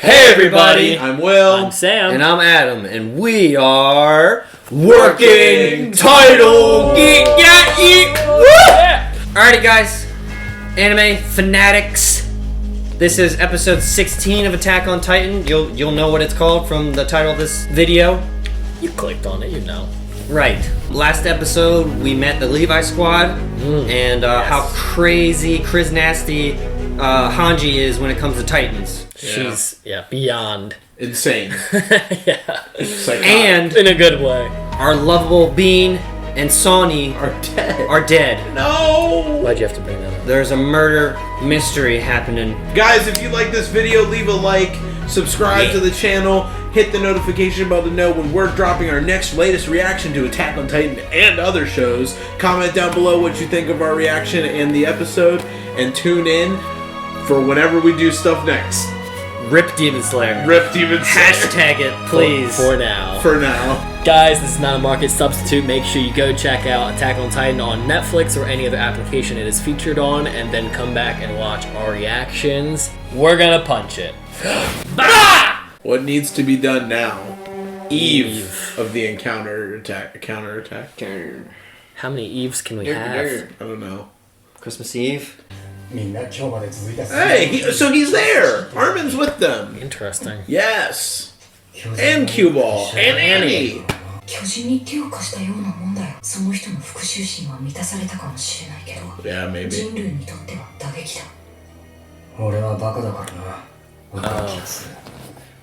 Hey everybody! I'm Will. I'm Sam. And I'm Adam, and we are Working Title! Yeah. Alrighty guys, anime fanatics. This is episode 16 of Attack on Titan. You'll know what it's called from the title of this video. You clicked on it, you know. Right. Last episode we met the Levi Squad and how crazy Chris Nasty Hanji is when it comes to Titans. She's beyond Insane. yeah. Psychotic. And In a good way. our lovable Bean and Sawney are dead. No! Why'd you have to bring that up? There's a murder mystery happening. Guys, if you like this video, leave a like, subscribe to the channel, hit the notification bell to know when we're dropping our latest reaction to Attack on Titan and other shows. Comment down below what you think of our reaction and the episode, and tune in for whenever we do stuff next. Rip Demon Slayer. Rip Demon Slayer. Hashtag it, please. For now. For now. Guys, this is not a market substitute. Make sure you go check out Attack on Titan on Netflix or any other application it is featured on, and then come back and watch our reactions. We're gonna punch it. What needs to be done now? Eve of the counterattack. How many Eves can we have? I don't know. Christmas Eve. Hey, so he's there. Armin's with them. Interesting. Yes. And Cue Ball. And Annie. 巨人に手を貸したようなもんだよ。その人の復讐心は満たされたかもしれないけど、 Yeah, maybe. 人類にとっては打撃だ。 俺はバカだからな。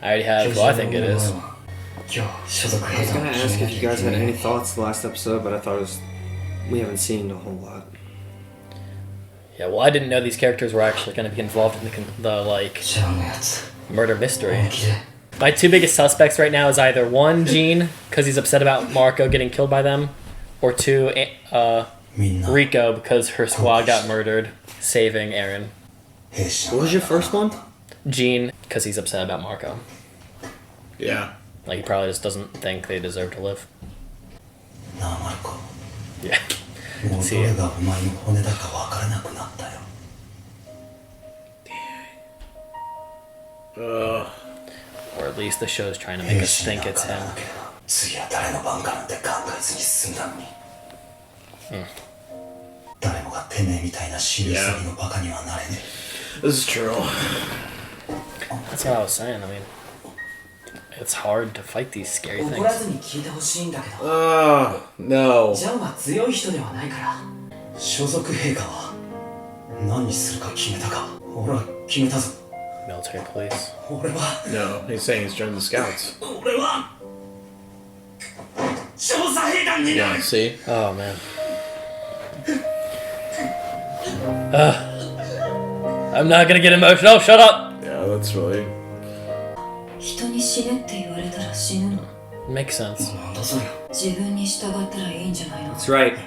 I already have who I think it is. I was gonna ask if you guys had any thoughts last episode, but I thought we haven't seen a whole lot. Yeah, well, I didn't know these characters were actually going to be involved in the murder mystery. My two biggest suspects right now is either one, Gene, because he's upset about Marco getting killed by them, or two, Rico, because her squad got murdered, saving Eren. What was your first one? Gene, because he's upset about Marco. Yeah. Like, he probably just doesn't think they deserve to live. Yeah. See it. Or at least the show's trying to make us think it's him. This is true. That's what I was saying. I mean, it's hard to fight these scary things. No. ジャンは強い人ではないから。所属兵官は何するか決めたか。俺は決めたぞ。 Military police. 俺は No, he's saying he's joined the scouts. 俺は調査兵団にな Yeah, る。 see? Oh man. I'm not gonna get emotional. Shut up. Yeah, that's really... 人に死ねって言われたら死ぬの。 Makes sense. なんだそりゃ。自分に従ったらいいんじゃないの。 That's right.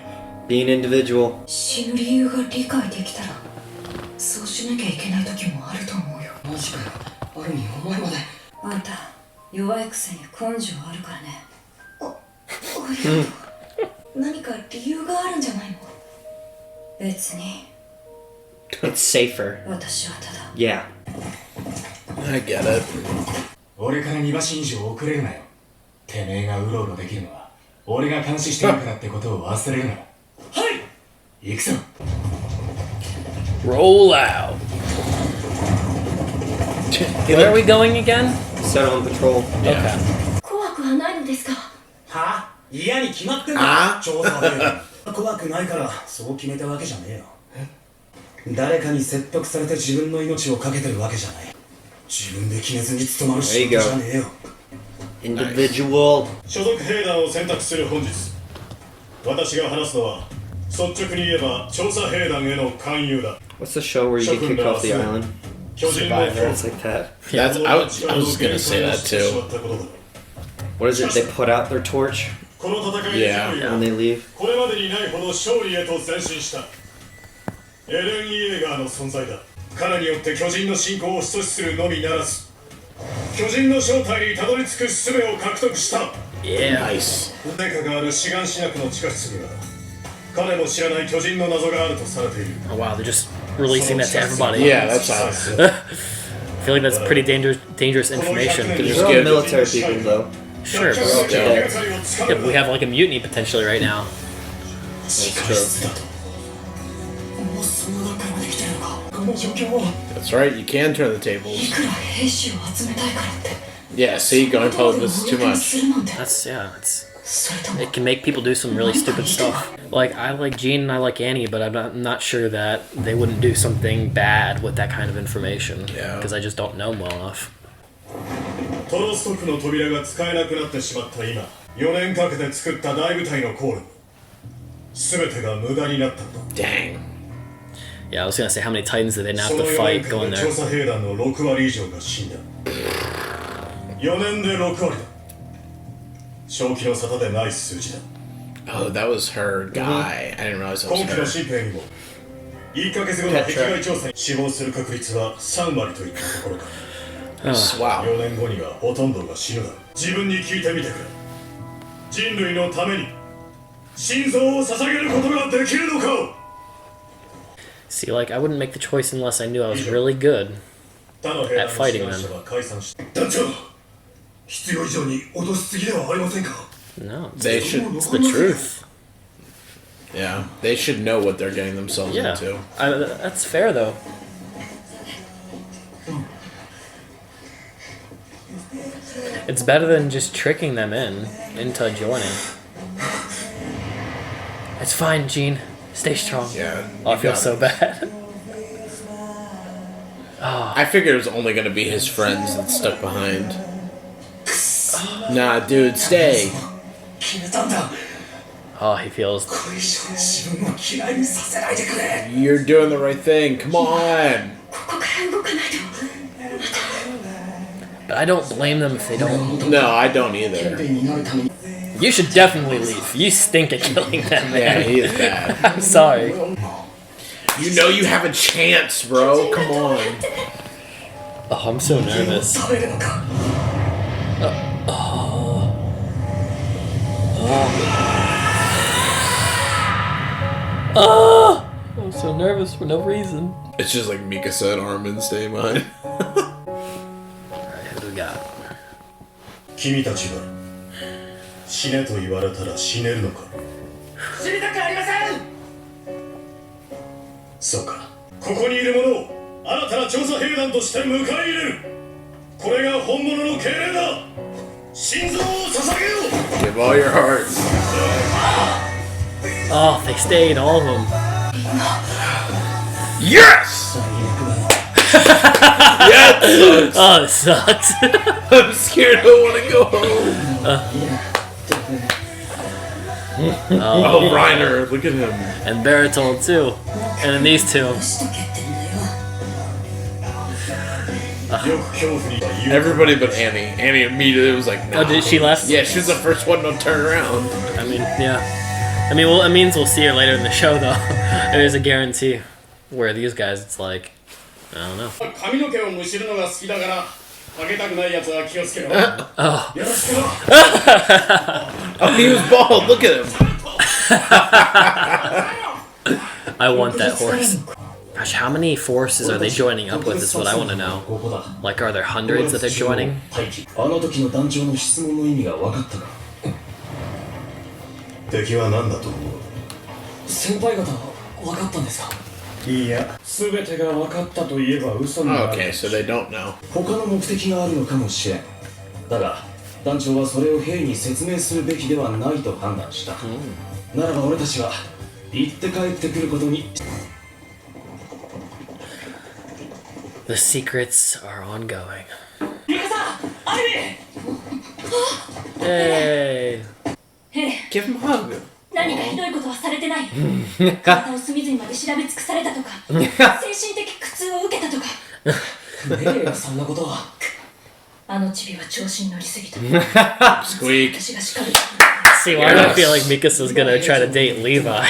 Be an individual. 死ぬ理由が理解できたら、そうしなきゃいけない時もあると思うよ。マジかよ。あるにお前まで。あんた、弱いくせに根性あるからね。ありがとう。何か理由があるんじゃないの？別に。 It's safer. 私はただ。 Yeah. I get it. 俺から2馬身以上遅れるなよ。てめえがうろうろできるのは俺が監視してるからってことを忘れるな。はい。行くぞ。 Roll out. Where are we going again? Set on patrol. Okay. 怖くはないのですか？は？嫌に決まってんあだ。調査兵。怖くないからそう決めたわけじゃねえよ。誰かに説得されて自分の命を懸けてるわけじゃない。自分で決めずに務まる仕事じゃねえよ。Individual. 所属兵団を選択する本日、私が話すのは率直に言えば調査兵団への勧誘だ。 What's the show where you get kicked off the island? 巨人の It's like that. That's, I was gonna say that too. What is it? They put out their torch この戦いに Yeah. 人類 when は they leave? これまでにないほど勝利へと前進した。エレン・イエーガーの存在だ。彼によって巨人の侵攻を阻止するのみならず、巨人の正体にたどり着く術を獲得した。 Yeah. Nice. 成果がある志願しなくの地下室には彼も知らない巨人の謎があるとされている。 Oh wow, they're just releasing that to everybody. Yeah, that's awesome. feel like that's pretty dangerous information. They're all military people, though. Sure, but all dead. yeah, but we have like a mutiny potentially right now. That's true. もうそんな中まで来てるのかこの状況を That's right, you can turn the tables. いくら兵士を集めたいからって Yeah, see, going public, this is too much. That's it's それとも it can make people do some really stupid stuff. Like I like Jean and I like Annie, but I'm not sure that they wouldn't do something bad with that kind of information. Yeah. Because I just don't know them well enough. トロストクの扉が使えなくなってしまった今、4年かけて作った大部隊のコール、全てが無駄になったんだ。 Dang. Yeah, I was gonna say how many Titans do they now そ have の to 4 fight 年間 going で there? 調査兵団の6割以上が死んだ。4年で6割だ。正気の沙汰でない数字だ。 Oh, that was her guy. I didn't realize that 今期の was her. 新兵にも1ヶ月後の壁外調査に死亡する確率は3割といったところか。 Wow. 4年後にはほとんどが死ぬだろう。自分に聞いてみてくれ。人類のために心臓を捧げることができるのか。 See, like I wouldn't make the choice unless I knew I was really good. 他の兵団の At fighting 志願者は解散した。団長必要以上に脅しすぎではありませんか No, They should. it's the truth. Yeah, they should know what they're getting themselves Yeah, into. that's fair though. It's better than just tricking them into joining. It's fine, Jean. Stay strong. Yeah. Oh, I you feel got so it. bad. I figured it was only gonna be his friends that stuck behind. Nah, dude, stay. 決めたんだ Oh, he feels. これ以上自分を嫌いにさせないでくれ You're doing the right thing. Come on. ここから動かないと But I don't blame them if they don't. No, I don't either. になるために You should definitely leave. You stink at killing them, Yeah, man. he is bad. I'm sorry. You know you have a chance, bro. Come on. Oh, I'm so nervous. 食べるのか Oh, I'm so nervous for no reason. It's just like Mikasa and Armin staying behind. Alright, who do we got? 君たちは死ねと言われたら死ねるのか。死にたくありませんそうか。ここにいる者を新たな調査兵団として迎え入れる。これが本物の敬礼だ。心臓を捧げよう。 Give all your heart. Oh, they stayed, all of them. Yes! Yes! Oh, it sucks. I'm scared. I want to go home. Oh, Reiner, look at him. And Baritol too. And then these two. しとけってんだよ よく恐怖には言う。 Everybody but Annie. Annie immediately was like, no. Oh, did she left? Yeah, she was the first one to turn around. I mean, yeah. I mean, well, it means we'll see her later in the show, though. There's a guarantee. Where these guys, it's like, I don't know. 髪の毛をむしるのが好きだから、ハゲたくないやつは気をつけろ。よ Oh. ろしくな。 Oh, he was bald. Look at him. I want that horse. Gosh, how many forces are they joining up with is what I want to know. ここだ Like, are there hundreds that they're joining? 待機あの時の団長の質問の意味が分かったか敵は何だと思う。先輩方は分かったんですかいや全てが分かったと言えば嘘になる Okay, so they don't know. 他の目的があるのかもしれんだが団長はそれを兵に説明するべきではないと判断した、ならば俺たちは行って帰ってくることに The secrets are ongoing. ミカさんアニメ Hey! Give him a hug. 何かひどいことはされてない体を隅々まで調べ尽くされたとか精神的苦痛を受けたとかねえよそんなことはあのチビは調子に乗りすぎた Squeak. 私が叱る See, why do I feel like Mikasa's gonna try to date Levi?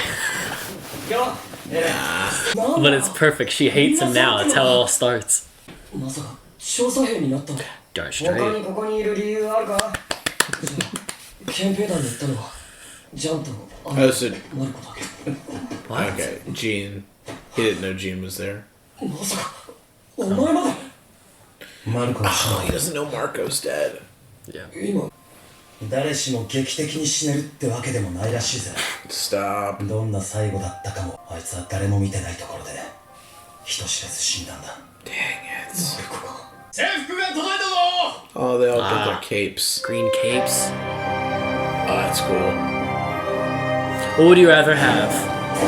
But it's perfect. She hates him now. That's how it all starts. まさか調査兵になったんだ Darn 他 straight. にここにいる理由あるか憲兵団に行ったのはジャンとア Oh, so, マルコだけ What? okay, Jean. He didn't know Jean was there. まさかお前までマルコは死 Oh, ぬ he doesn't know Marco's dead. Yeah. 誰しも劇的に死ねるってわけでもないらしいぜ。 Stop. どんな最後だったかもあいつは誰も見てないところで人知れず死んだんだ。 Dang it. マルコが 制服が届いたぞ Oh, they all got their capes. Green capes. Oh, that's cool. What would you rather have?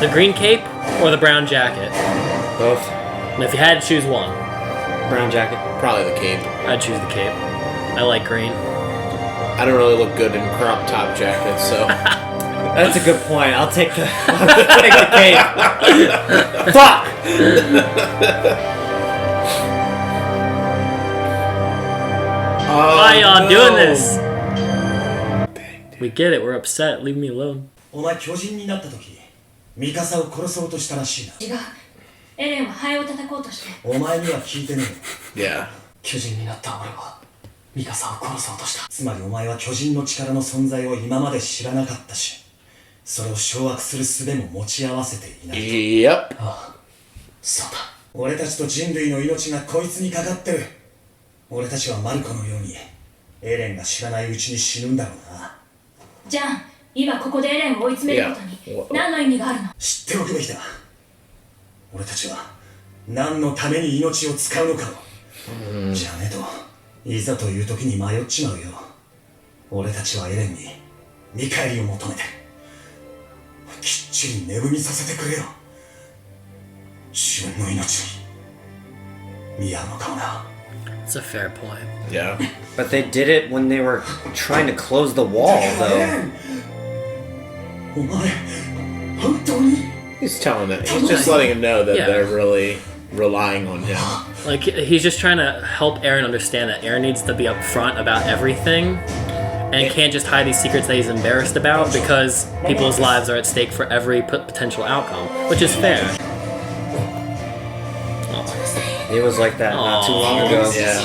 The green cape or the brown jacket? Both. And if you had to choose one, Brown jacket. Probably the cape. I'd choose the cape. I like green. I don't really look good in crop top jackets, so. That's a good point. I'll take the cape. Fuck! Why y'all doing this? We get it. We're upset. Leave me alone. お前巨人になった時ミカサを殺そうとしたらしいな。違う。エレンはハエを叩こうとして。お前には聞いてねえ。 Yeah. 巨人になった俺はミカサを殺そうとした。つまりお前は巨人の力の存在を今まで知らなかったし、それを掌握する術も持ち合わせていない。 Yep. ああ、そうだ。俺たちと人類の命がこいつにかかってる。俺たちはマルコのようにエレンが知らないうちに死ぬんだろうな。じゃあ、今ここでエレンを追い詰めることに何の意味があるの？知っておくべきだ。俺たちは何のために命を使うのかを。じゃねえといざという時に迷っちまうよ。俺たちはエレンに見返りを求めてきっちり値踏みさせてくれよ。自分の命に見合うのかもな。 It's a fair point. Yeah. But they did it when they were trying to close the wall, though. お前本当に He's telling it. He's just letting him know that Yeah. they're really relying on him. Like, he's just trying to help Eren understand that Eren needs to be upfront about everything and can't just hide these secrets that he's embarrassed about because people's lives are at stake for every potential outcome, which is fair. It was like that not too long ago. Yeah.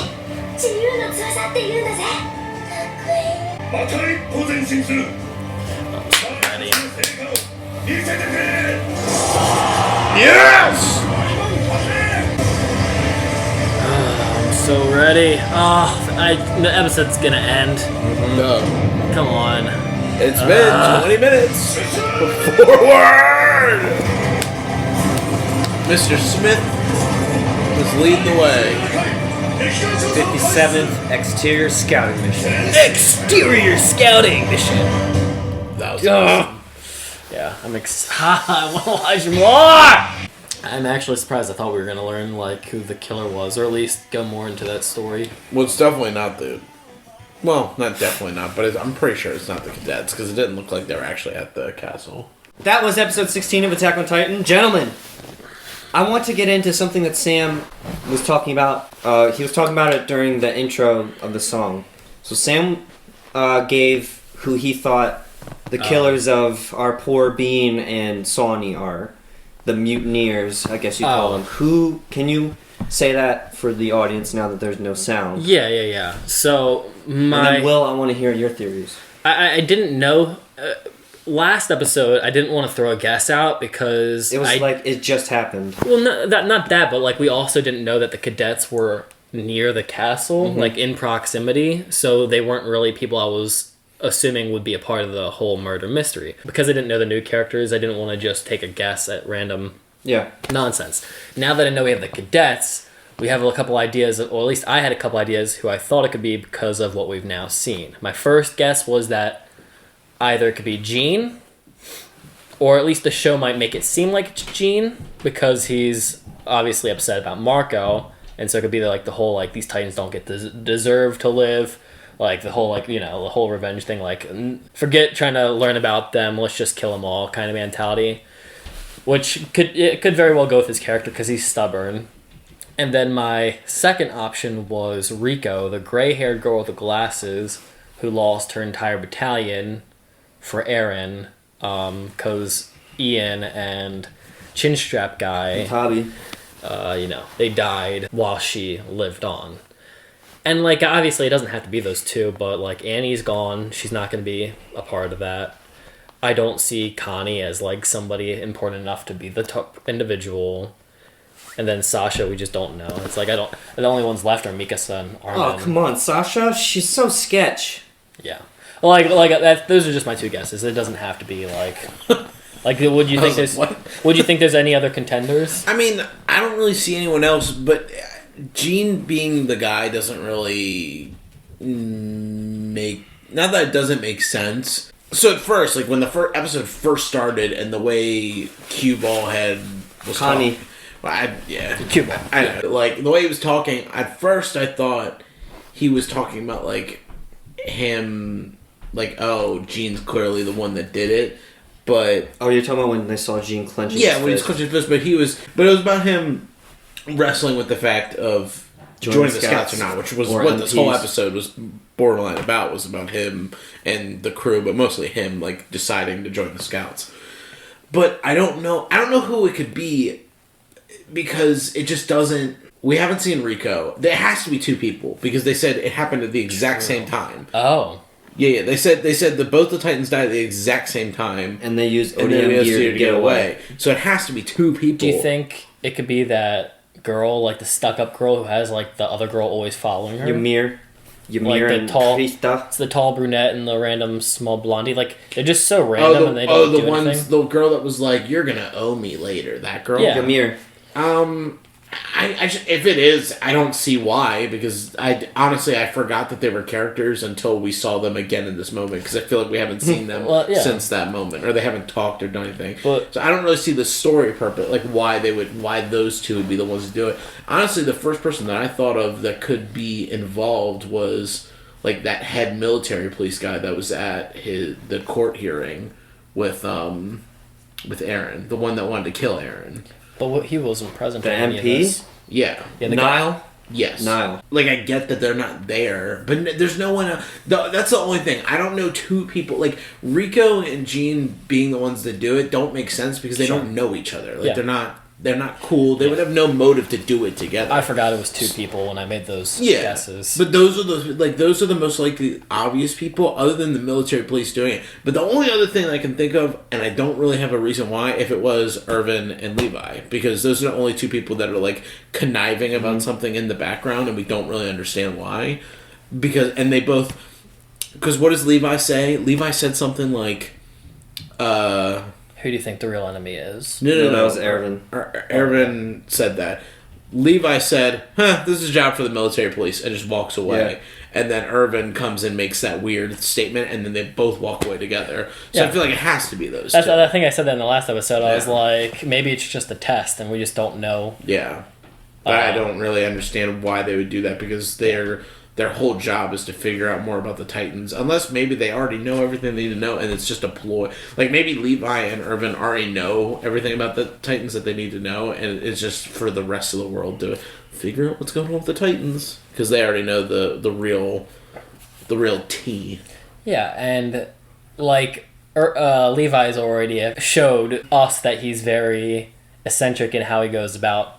自由の翼って言うんだぜ。また一歩前進する Ready. 成果を見せてくれ Yes! I'm so ready. The episode's gonna end. No. Come on. It's been 20 minutes. Forward! Mr. Smith was leading the way. 57th exterior scouting mission. Exterior scouting mission. That was awesome. Yeah, I want to watch more! I'm actually surprised. I thought we were gonna learn like who the killer was, or at least go more into that story. Well, it's definitely not the... Well, not definitely not, but I'm pretty sure it's not the cadets, because it didn't look like they were actually at the castle. That was episode 16 of Attack on Titan. Gentlemen, I want to get into something that Sam was talking about. He was talking about it during the intro of the song. So Sam gave who he thought the killers of our poor Bean and Sawney are. The mutineers, I guess you call them. Who, can you say that for the audience now that there's no sound? Yeah. So, And then Will, I want to hear your theories. I didn't know... last episode, I didn't want to throw a guess out because... It was like it just happened. Well, not that, but like we also didn't know that the cadets were near the castle, like in proximity, so they weren't really people I was assuming would be a part of the whole murder mystery. Because I didn't know the new characters, I didn't want to just take a guess at random nonsense. Now that I know we have the cadets, we have a couple ideas, or at least I had a couple ideas who I thought it could be because of what we've now seen. My first guess was that either it could be Gene, or at least the show might make it seem like it's Gene, because he's obviously upset about Marco, and so it could be like the whole, like, these Titans don't get deserve to live, like, the whole, like, you know, the whole revenge thing, like, forget trying to learn about them, let's just kill them all kind of mentality, which could very well go with his character, because he's stubborn. And then my second option was Rico, the gray-haired girl with the glasses, who lost her entire battalion for Eren, because Ian and Chinstrap guy, Tabi, they died while she lived on. And, like, obviously it doesn't have to be those two, but, like, Annie's gone, she's not going to be a part of that. I don't see Connie as, like, somebody important enough to be the top individual. And then Sasha, we just don't know. It's like the only ones left are Mikasa and Armin. Oh, come on, Sasha. She's so sketch. Yeah. Like that. Those are just my two guesses. It doesn't have to be like. Like, would you think there's? What? Would you think there's any other contenders? I mean, I don't really see anyone else, but Gene being the guy doesn't really make. Not that it doesn't make sense. So at first, like when the first episode first started, and the way Cue Ball was Connie. talking, well, Cue Ball. I know, like the way he was talking. At first, I thought he was talking about like him, like Gene's clearly the one that did it. But you're talking about when they saw Gene clenching. Yeah, when he's clenching his fist. But it was about him wrestling with the fact of joining the Scouts or not, which was what this whole episode was borderline about. Was about him and the crew, but mostly him like deciding to join the Scouts. But I don't know who it could be because it just doesn't. We haven't seen Rico. There has to be two people because they said it happened at the exact same time. Oh. Yeah. They said that both the Titans died at the exact same time, and they used ODM gear to get away. So it has to be two people. Do you think it could be that girl, like the stuck-up girl who has like the other girl always following her? Ymir like and Krista. It's the tall brunette and the random small blondie. Like they're just so random and they don't do anything. The girl that was like, "You're gonna owe me later." That girl. Yeah. Ymir. If it is, I don't see why, because I forgot that they were characters until we saw them again in this moment, because I feel like we haven't seen them since that moment, or they haven't talked or done anything. So I don't really see the story purpose, like why those two would be the ones to do it. Honestly, the first person that I thought of that could be involved was like that head military police guy that was at the court hearing with Aaron, the one that wanted to kill Aaron. But he wasn't present. The for any of MP? this. Yeah. Nile? Yes. Nile. Like, I get that they're not there, but there's no one else. That's the only thing. I don't know two people. Like, Rico and Gene being the ones that do it don't make sense because they don't know each other. Like, they're not cool. They would have no motive to do it together. I forgot it was two people when I made those guesses. But those are the most likely obvious people, other than the military police doing it. But the only other thing I can think of, and I don't really have a reason why, if it was Irvin and Levi, because those are the only two people that are like conniving about something in the background, and we don't really understand why. Because what does Levi say? Levi said something like, Who do you think the real enemy is? No. That was Erwin. Erwin said that. Levi said, this is a job for the military police, and just walks away. Yeah. And then Irvin comes and makes that weird statement, and then they both walk away together. So I feel like it has to be those two. I think I said that in the last episode. I was like, maybe it's just a test, and we just don't know. Yeah. But I don't really understand why they would do that, because their whole job is to figure out more about the Titans. Unless maybe they already know everything they need to know, and it's just a ploy. Like, maybe Levi and Irvin already know everything about the Titans that they need to know, and it's just for the rest of the world to figure out what's going on with the Titans. Because they already know the real tea. Yeah, and, like, Levi's already showed us that he's very eccentric in how he goes about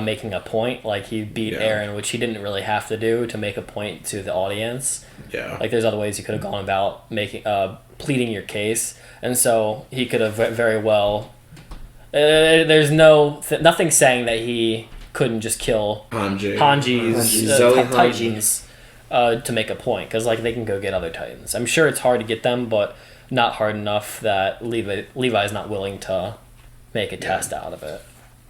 making a point. Like, he beat Aaron, which he didn't really have to do to make a point to the audience. Yeah. Like, there's other ways you could have gone about making pleading your case, and so he could have very well. There's nothing saying that he couldn't just kill Hanji's Titans to make a point, because like they can go get other Titans. I'm sure it's hard to get them, but not hard enough that Levi's not willing to make a test out of it.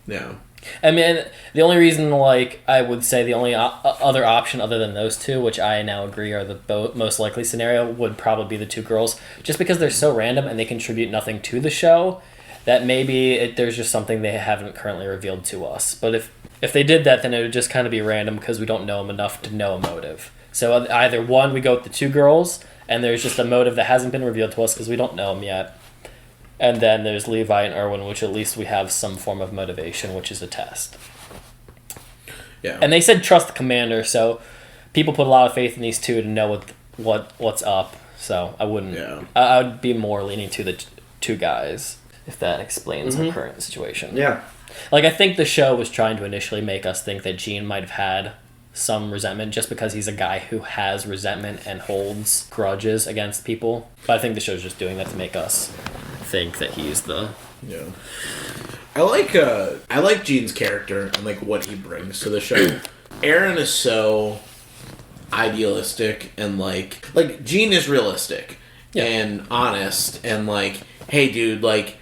Yeah. I mean, the only reason, like, I would say the only other option other than those two, which I now agree are the most likely scenario, would probably be the two girls, just because they're so random and they contribute nothing to the show, that maybe there's just something they haven't currently revealed to us. But if they did that, then it would just kind of be random because we don't know them enough to know a motive. So either one, we go with the two girls, and there's just a motive that hasn't been revealed to us because we don't know them yet. And then there's Levi and Irwin, which at least we have some form of motivation, which is a test. Yeah. And they said trust the commander, so people put a lot of faith in these two to know what's up. So I wouldn't. Yeah. I would be more leaning to the two guys, if that explains the current situation. Yeah. Like, I think the show was trying to initially make us think that Gene might have had some resentment just because he's a guy who has resentment and holds grudges against people. But I think the show's just doing that to make us think that he's the... Yeah. I like Gene's character and like what he brings to the show. Eren is so idealistic and like Gene is realistic and honest and like, hey dude, like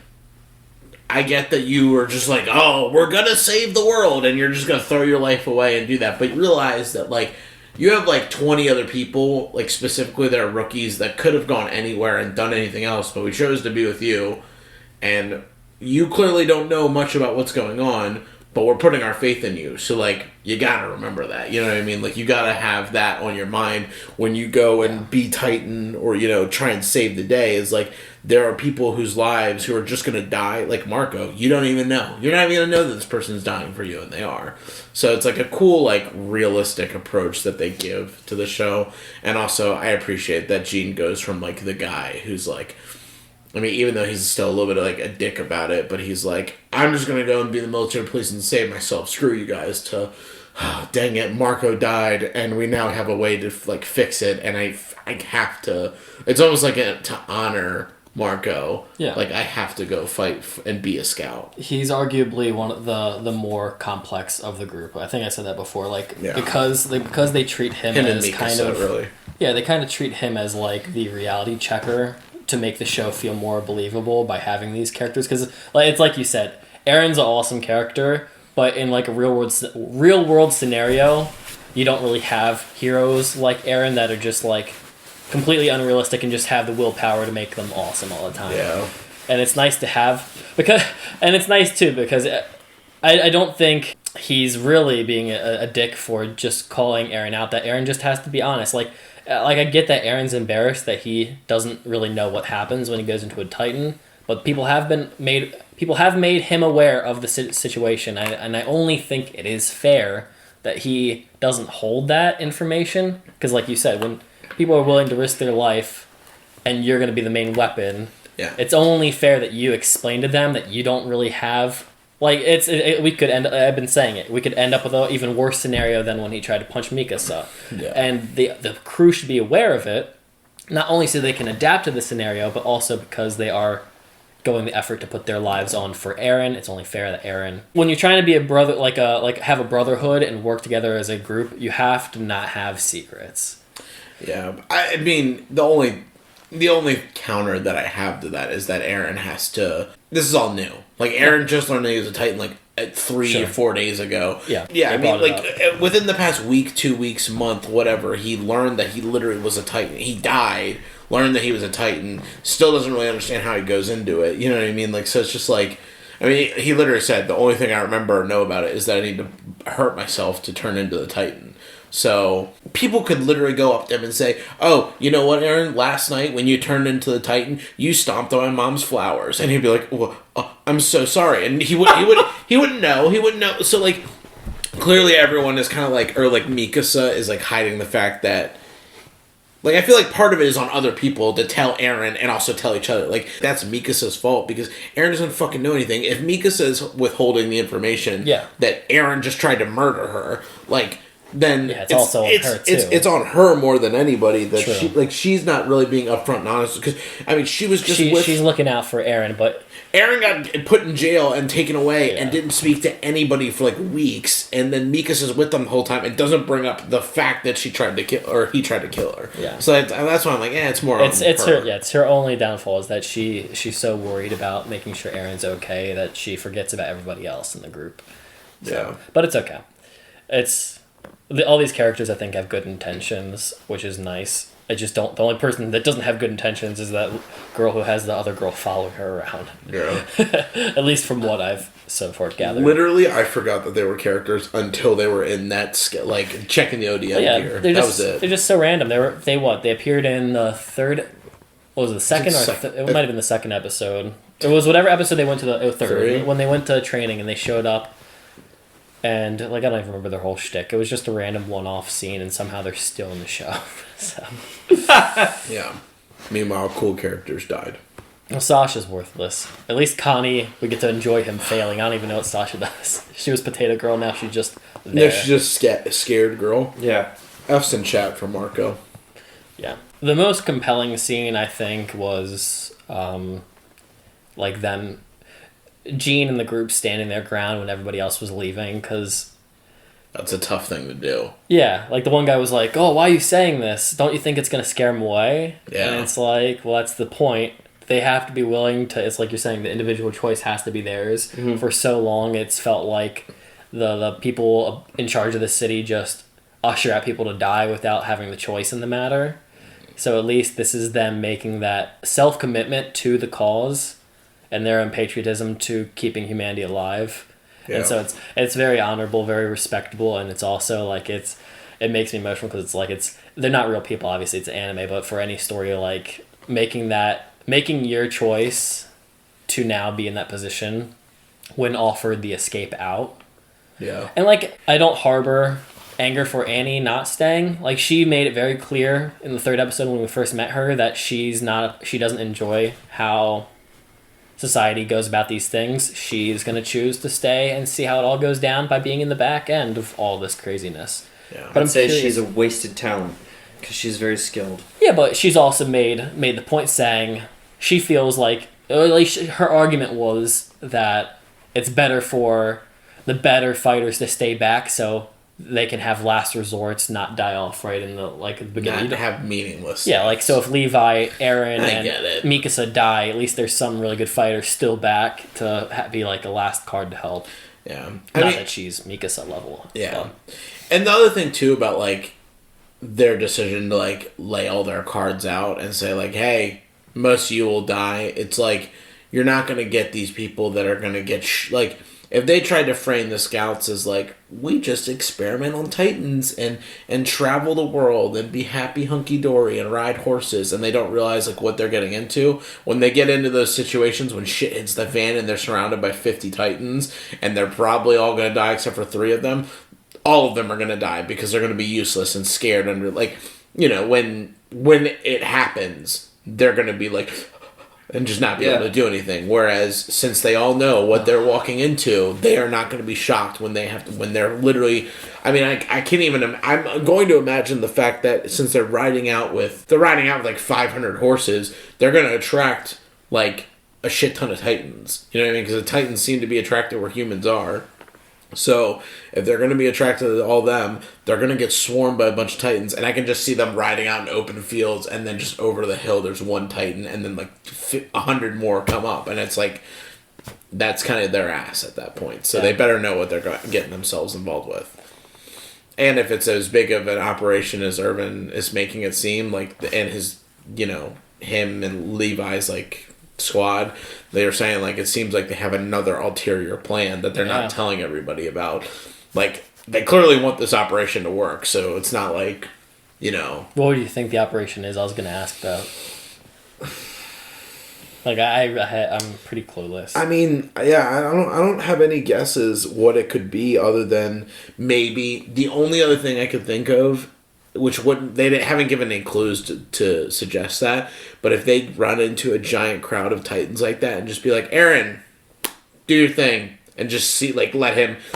I get that you were just like, oh, we're gonna save the world and you're just gonna throw your life away and do that, but you realize that like you have like 20 other people, like specifically that are rookies that could have gone anywhere and done anything else, but we chose to be with you, and you clearly don't know much about what's going on, but we're putting our faith in you. So, like, you gotta remember that. You know what I mean? Like, you gotta have that on your mind when you go and be Titan or, you know, try and save the day. Is like, there are people whose lives who are just gonna die, like Marco. You don't even know. You're not even gonna know that this person's dying for you, and they are. So it's like a cool, like, realistic approach that they give to the show. And also, I appreciate that Gene goes from, like, the guy who's, like, I mean, even though he's still a little bit of, like, a dick about it, but he's like, I'm just going to go and be the military police and save myself. Screw you guys. To, oh, dang it, Marco died, and we now have a way to, like, fix it, and I have to... It's almost like to honor Marco. Yeah. Like, I have to go fight and be a scout. He's arguably one of the more complex of the group. I think I said that before. Like, because they treat him as kind of... Really. Yeah, they kind of treat him as, like, the reality checker to make the show feel more believable by having these characters, because like it's like you said, Eren's an awesome character, but in like a real world scenario, you don't really have heroes like Eren that are just like completely unrealistic and just have the willpower to make them awesome all the time. Yeah, and it's nice to have and it's nice too because I don't think he's really being a dick for just calling Eren out. That Eren just has to be honest. Like I get that Eren's embarrassed that he doesn't really know what happens when he goes into a Titan, but people have made him aware of the situation, and I only think it is fair that he doesn't hold that information, because like you said, when people are willing to risk their life and you're going to be the main weapon, it's only fair that you explain to them that you don't really have... Like, we could end... I've been saying it. We could end up with an even worse scenario than when he tried to punch Mikasa. Yeah. And the crew should be aware of it, not only so they can adapt to the scenario, but also because they are going the effort to put their lives on for Eren. It's only fair that Eren... When you're trying to be a brother, have a brotherhood and work together as a group, you have to not have secrets. Yeah. I mean, the only counter that I have to that is that Eren has to... This is all new. Like, Eren just learned that he was a Titan, like, 3 or 4 days ago. Yeah. Yeah, I mean, like, within the past week, 2 weeks, month, whatever, he learned that he literally was a Titan. He died, learned that he was a Titan, still doesn't really understand how he goes into it. You know what I mean? Like, so it's just like... I mean, he literally said, the only thing I remember or know about it is that I need to hurt myself to turn into the Titan. So, people could literally go up to him and say, oh, you know what, Eren? Last night, when you turned into the Titan, you stomped on my mom's flowers. And he'd be like, well, I'm so sorry. And he wouldn't know. So, like, clearly everyone is kind of like, or like Mikasa is like hiding the fact that, like, I feel like part of it is on other people to tell Eren and also tell each other. Like, that's Mikasa's fault because Eren doesn't fucking know anything. If Mikasa is withholding the information that Eren just tried to murder her, like... then it's also on her too. It's on her more than anybody that she's not really being upfront and honest, because I mean she's looking out for Eren, but Eren got put in jail and taken away and didn't speak to anybody for like weeks, and then Mikasa's with them the whole time and doesn't bring up the fact that he tried to kill her. Yeah. So that's why I'm like, it's more. It's her. Yeah, it's her only downfall is that she's so worried about making sure Eren's okay that she forgets about everybody else in the group. So, but it's okay. All these characters, I think, have good intentions, which is nice. I just don't... The only person that doesn't have good intentions is that girl who has the other girl following her around. Yeah. At least from what I've so far gathered. Literally, I forgot that they were characters until they were in that... Like, checking the ODM gear. That was it. They're just so random. They appeared in the third... What was it, the second? It might have been the second episode. It was whatever episode they went to the third. When they went to training and they showed up. And, like, I don't even remember their whole shtick. It was just a random one-off scene, and somehow they're still in the show. So. Yeah. Meanwhile, cool characters died. Well, Sasha's worthless. At least Connie, we get to enjoy him failing. I don't even know what Sasha does. She was Potato Girl, now she's just there. Yeah, she's just scared girl. Yeah. F's in chat for Marco. Yeah. The most compelling scene, I think, was, like, them... Jean and the group standing their ground when everybody else was leaving, because That's a tough thing to do. yeah, like the one guy was like, "Oh, why are you saying this? Don't you think it's gonna scare them away?" Yeah. And it's like, well, that's the point. They have to be willing to. It's like you're saying, the individual choice has to be theirs. For so long, it's felt like the people in charge of the city just usher out people to die without having the choice in the matter. So at least this is them making that self-commitment to the cause and their own patriotism to keeping humanity alive. Yeah. And so it's very honorable, very respectable, and it's also like it makes me emotional because it's like they're not real people, obviously it's anime, but for any story, like making your choice to now be in that position when offered the escape out. Yeah. And like I don't harbor anger for Annie not staying. Like she made it very clear in the 3rd episode when we first met her that she doesn't enjoy how society goes about these things. She's going to choose to stay and see how it all goes down by being in the back end of all this craziness. Yeah. But I'd say she's a wasted talent because she's very skilled. Yeah, but she's also made the point saying she feels like, or at least her argument was that it's better for the better fighters to stay back so they can have last resorts, not die off right in the beginning. Not have meaningless. Yeah, like so if Levi, Aaron, I and get it. Mikasa die, at least there's some really good fighters still back to be like a last card to help. Yeah. Not that she's Mikasa level. Yeah. And the other thing too about like their decision to like lay all their cards out and say like, hey, most of you will die. It's like you're not going to get these people that are going to get like if they tried to frame the scouts as like, we just experiment on Titans and travel the world and be happy hunky-dory and ride horses, and they don't realize like what they're getting into. When they get into those situations when shit hits the fan and they're surrounded by 50 Titans and they're probably all going to die except for 3 of them, all of them are going to die because they're going to be useless and scared and like, you know, when it happens, they're going to be like... and just not be able to do anything. Whereas, since they all know what they're walking into, they are not going to be shocked when they're literally... I mean, I can't even... I'm going to imagine the fact that since they're riding out with like 500 horses, they're going to attract like a shit ton of Titans. You know what I mean? Because the Titans seem to be attracted where humans are. So, if they're going to be attracted to all them, they're going to get swarmed by a bunch of Titans, and I can just see them riding out in open fields, and then just over the hill there's one Titan, and then like 100 more come up, and it's like, that's kind of their ass at that point. So they better know what they're getting themselves involved with. And if it's as big of an operation as Irvin is making it seem, like, and his, you know, him and Levi's, like, squad, they are saying like it seems like they have another ulterior plan that they're not telling everybody about. Like they clearly want this operation to work, so it's not like, you know. What do you think the operation is? I was gonna ask that. Like I'm pretty clueless. I mean, yeah, I don't have any guesses what it could be other than maybe the only other thing I could think of, which they haven't given any clues to suggest that, but if they run into a giant crowd of Titans like that and just be like, Aaron, do your thing, and just see, like,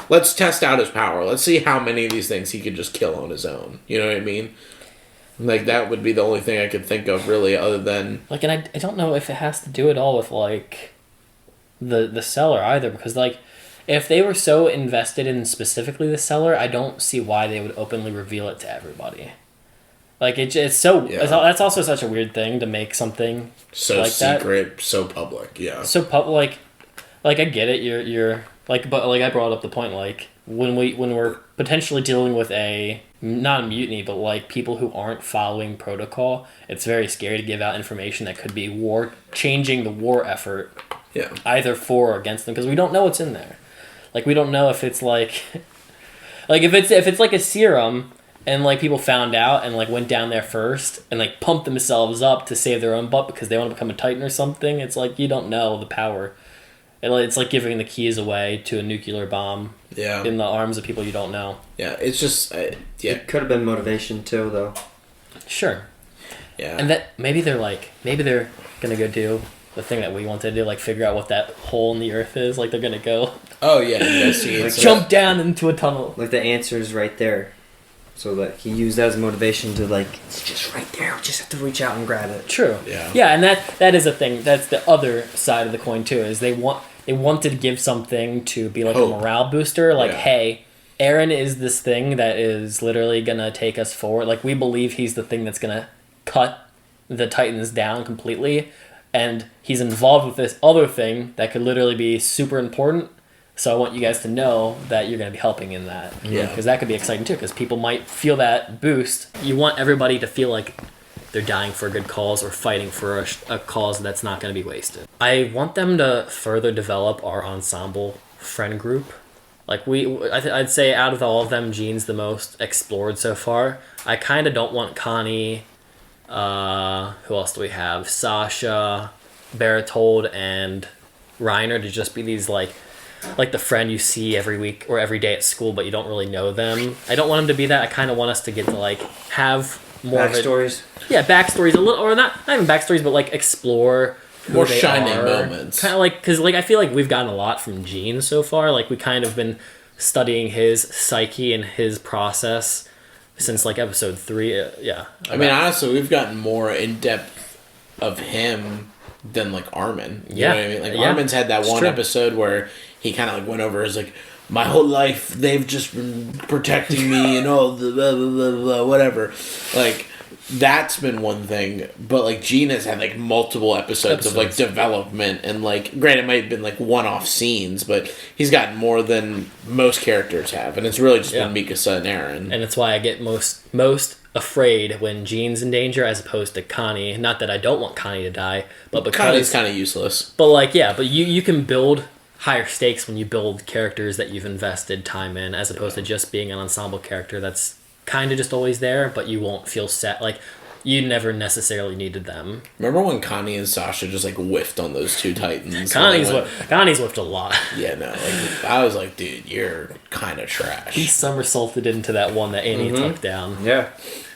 let's test out his power. Let's see how many of these things he could just kill on his own. You know what I mean? Like, that would be the only thing I could think of, really, other than... Like, and I don't know if it has to do at all with, like, the seller either, because, like, if they were so invested in specifically the seller, I don't see why they would openly reveal it to everybody. Like, it's so... Yeah. That's also such a weird thing to make something so like secret, that. so public, yeah. So public, like, I get it, you're... Like, but, like, I brought up the point, like, when we're potentially dealing with not a mutiny, but, like, people who aren't following protocol, it's very scary to give out information that could be changing the war effort. Yeah. Either for or against them, because we don't know what's in there. Like, we don't know if it's, like... like, if it's like a serum, and, like, people found out and, like, went down there first, and, like, pumped themselves up to save their own butt because they want to become a Titan or something, it's like, you don't know the power. It's like giving the keys away to a nuclear bomb in the arms of people you don't know. Yeah, it's just... It could have been motivation, too, though. Sure. Yeah. And that maybe they're going to go do the thing that we wanted to do, like figure out what that hole in the earth is. Like, they're going to go... Oh, yeah, investigate. Like, jump down into a tunnel. Like, the answer is right there. So that he used that as motivation to, like, it's just right there. We just have to reach out and grab it. True. Yeah. Yeah, and that is a thing. That's the other side of the coin, too, is they want... they wanted to give something to be like Hope. a morale booster. Like, Yeah. hey, Eren is this thing that is literally gonna take us forward. Like, we believe he's the thing that's gonna cut the Titans down completely, and he's involved with this other thing that could literally be super important. So I want you guys to know that you're going to be helping in that. Yeah. Because that could be exciting too, because people might feel that boost. You want everybody to feel like they're dying for a good cause or fighting for a cause that's not going to be wasted. I want them to further develop our ensemble friend group. Like, I'd say out of all of them, Jean's the most explored so far. I kind of don't want Connie. Who else do we have? Sasha, Bertold, and Reiner to just be these like the friend you see every week or every day at school, but you don't really know them. I don't want them to be that. I kind of want us to get to like have more Backstories. backstories a little, or not even backstories, but like explore who More they shining are. moments. Kind of like, because like I feel like we've gotten a lot from Gene so far. Like, we kind of been studying his psyche and his process since like episode 3. Yeah. I mean, honestly, we've gotten more in depth of him than like Armin. You know what I mean? Like, Armin's had that one true. episode where he kind of like went over his like, my whole life they've just been protecting me and all the blah, blah, blah, blah, whatever. Like, that's been one thing, but like Gene has had like multiple episodes of like development, and like, granted, it might have been like one-off scenes, but he's gotten more than most characters have, and it's really just been Mikasa and Eren. And it's why I get most afraid when Jean's in danger as opposed to Connie. Not that I don't want Connie to die, but because Connie's kind of useless. But like, yeah, but you can build higher stakes when you build characters that you've invested time in, as opposed to just being an ensemble character that's kind of just always there, but you won't feel set. Like, you never necessarily needed them. Remember when Connie and Sasha just like whiffed on those two Titans? Connie's whiffed a lot. Yeah, no. Like, I was like, dude, you're kind of trash. He somersaulted into that one that Annie took down. Yeah.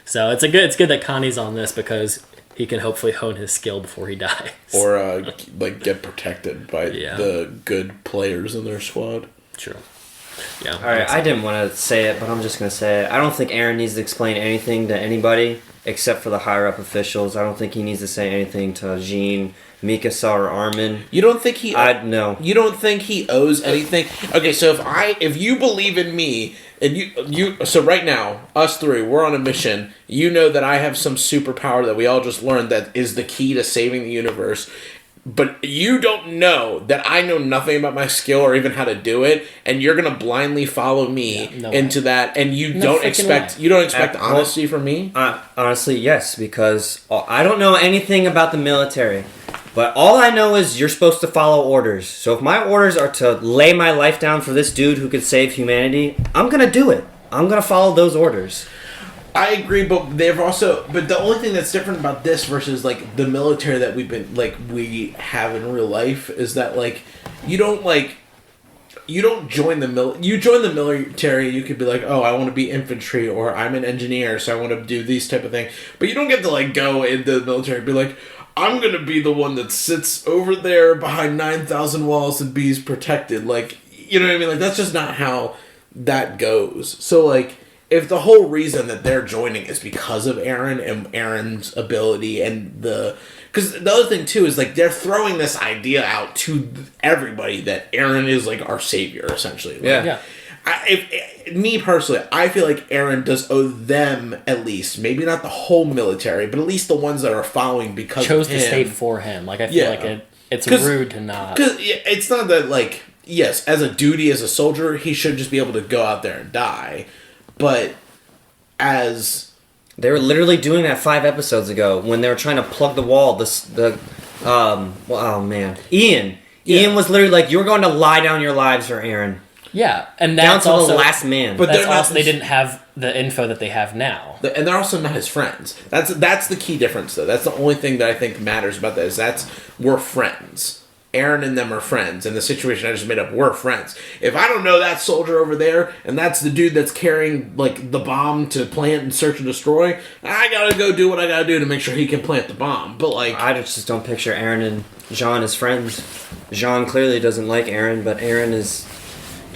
So it's good that Connie's on this, because he can hopefully hone his skill before he dies. Or like get protected by the good players in their squad. True. Yeah. All right, I didn't want to say it, but I'm just going to say it. I don't think Eren needs to explain anything to anybody except for the higher-up officials. I don't think he needs to say anything to Jean, Mikasa, or Armin. You don't think he... No. You don't think he owes anything? Okay, so if you believe in me, and so right now, us three, we're on a mission. You know that I have some superpower that we all just learned that is the key to saving the universe. But you don't know that I know nothing about my skill or even how to do it, and you're gonna blindly follow me into that, and you don't expect honesty from me. Honestly, yes, because I don't know anything about the military, but all I know is you're supposed to follow orders. So if my orders are to lay my life down for this dude who could save humanity, I'm gonna do it. I'm gonna follow those orders. I agree, but the only thing that's different about this versus like the military that we have in real life is that like you don't join the you join the military. You could be like, oh, I want to be infantry, or I'm an engineer, so I want to do these type of thing. But you don't get to like go into the military and be like, I'm gonna be the one that sits over there behind 9,000 walls and be protected. Like, you know what I mean? Like, that's just not how that goes. So like, if the whole reason that they're joining is because of Eren and Eren's ability and because the other thing too is like they're throwing this idea out to everybody that Eren is like our savior essentially. Like, me personally, I feel like Eren does owe them at least, maybe not the whole military, but at least the ones that are following because chose of him. to stay for him. Like, I feel like it's rude to not. Because it's not that like, yes, as a duty as a soldier, he should just be able to go out there and die. But as they were literally doing that 5 episodes ago when they were trying to plug the wall. Ian was literally like, "You're going to lie down your lives for Eren." Yeah, and down that's to also the last man. But that's also they didn't have the info that they have now, and they're also not his friends. That's the key difference, though. That's the only thing that I think matters about that is we're friends. Eren and them are friends, and the situation I just made up, we're friends. If I don't know that soldier over there, and that's the dude that's carrying, like, the bomb to plant and search and destroy, I gotta go do what I gotta do to make sure he can plant the bomb. But, like... I just don't picture Eren and Jean as friends. Jean clearly doesn't like Eren, but Eren is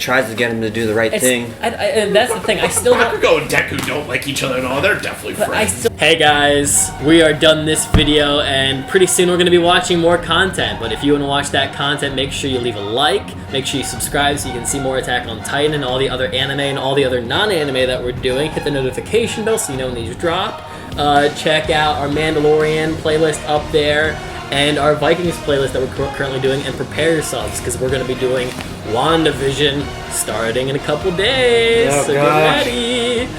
tries to get him to do the right thing. And that's the thing. I still don't. Bakugo and Deku don't like each other and all. They're definitely friends. Hey guys, we are done this video, and pretty soon we're going to be watching more content. But if you want to watch that content, make sure you leave a like, make sure you subscribe so you can see more Attack on Titan and all the other anime and all the other non-anime that we're doing. Hit the notification bell so you know when these drop. Check out our Mandalorian playlist up there, and our Vikings playlist that we're currently doing, and prepare yourselves because we're going to be doing WandaVision starting in a couple days. Oh, so gosh. get ready,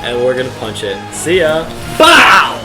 and we're going to punch it. See ya. Bow!